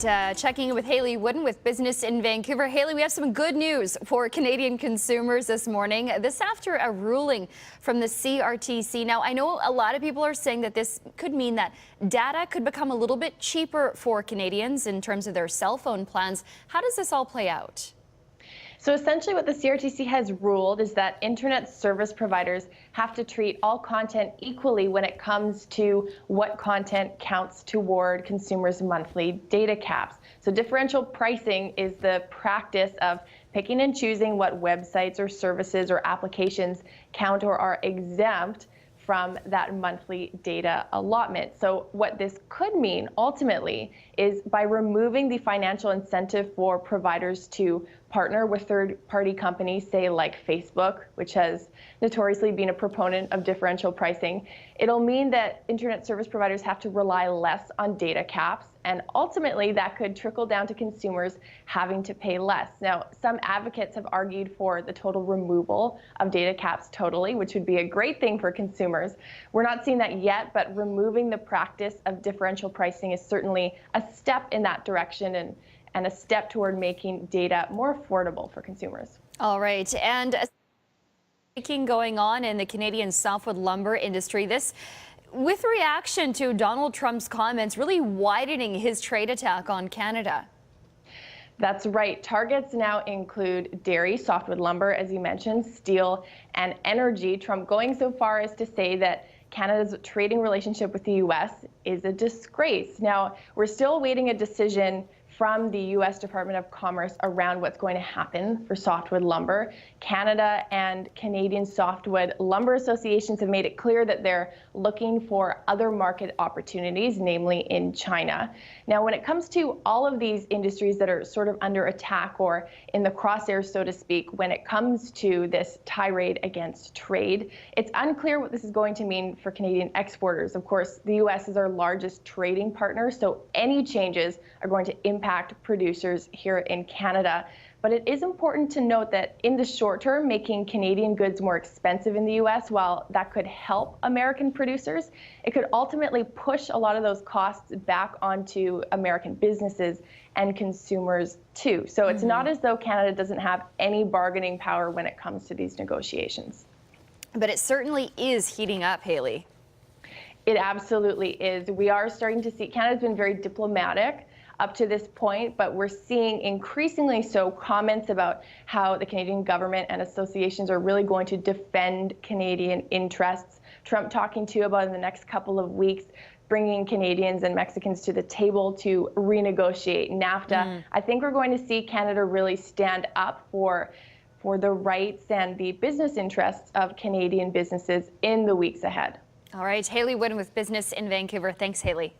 Checking in with Haley Wooden with Business in Vancouver. Haley, we have some good news for Canadian consumers this morning. This after a ruling from the CRTC. Now, I know a lot of people are saying that this could mean that data could become a little bit cheaper for Canadians in terms of their cell phone plans. How does this all play out? So essentially what the CRTC has ruled is that internet service providers have to treat all content equally when it comes to what content counts toward consumers' monthly data caps. So differential pricing is the practice of picking and choosing what websites or services or applications count or are exempt from that monthly data allotment. So what this could mean ultimately is by removing the financial incentive for providers to partner with third-party companies, say like Facebook, which has notoriously been a proponent of differential pricing, it'll mean that internet service providers have to rely less on data caps, and ultimately that could trickle down to consumers having to pay less. Now, some advocates have argued for the total removal of data caps totally, which would be a great thing for consumers. We're not seeing that yet, but removing the practice of differential pricing is certainly a step in that direction and a step toward making data more affordable for consumers. All right. And going on in the Canadian softwood lumber industry, this with reaction to Donald Trump's comments really widening his trade attack on Canada. That's right. Targets now include dairy, softwood lumber, as you mentioned, steel, and energy. Trump going so far as to say that Canada's trading relationship with the U.S. is a disgrace. Now, we're still awaiting a decision from the U.S. Department of Commerce around what's going to happen for softwood lumber. Canada and Canadian softwood lumber associations have made it clear that they're looking for other market opportunities, namely in China. Now, when it comes to all of these industries that are sort of under attack or in the crosshairs, so to speak, when it comes to this tirade against trade, it's unclear what this is going to mean for Canadian exporters. Of course, the U.S. is our largest trading partner, so any changes are going to impact producers here in Canada. But it is important to note that in the short term, making Canadian goods more expensive in the U.S., while that could help American producers, it could ultimately push a lot of those costs back onto American businesses and consumers too. So it's not as though Canada doesn't have any bargaining power when it comes to these negotiations. But it certainly is heating up, Haley. It absolutely is. We are starting to see Canada's been very diplomatic up to this point, but we're seeing increasingly so comments about how the Canadian government and associations are really going to defend Canadian interests. Trump talking to about in the next couple of weeks, bringing Canadians and Mexicans to the table to renegotiate NAFTA. I think we're going to see Canada really stand up for the rights and the business interests of Canadian businesses in the weeks ahead. All right, Haley Wooden with Business in Vancouver. Thanks, Haley.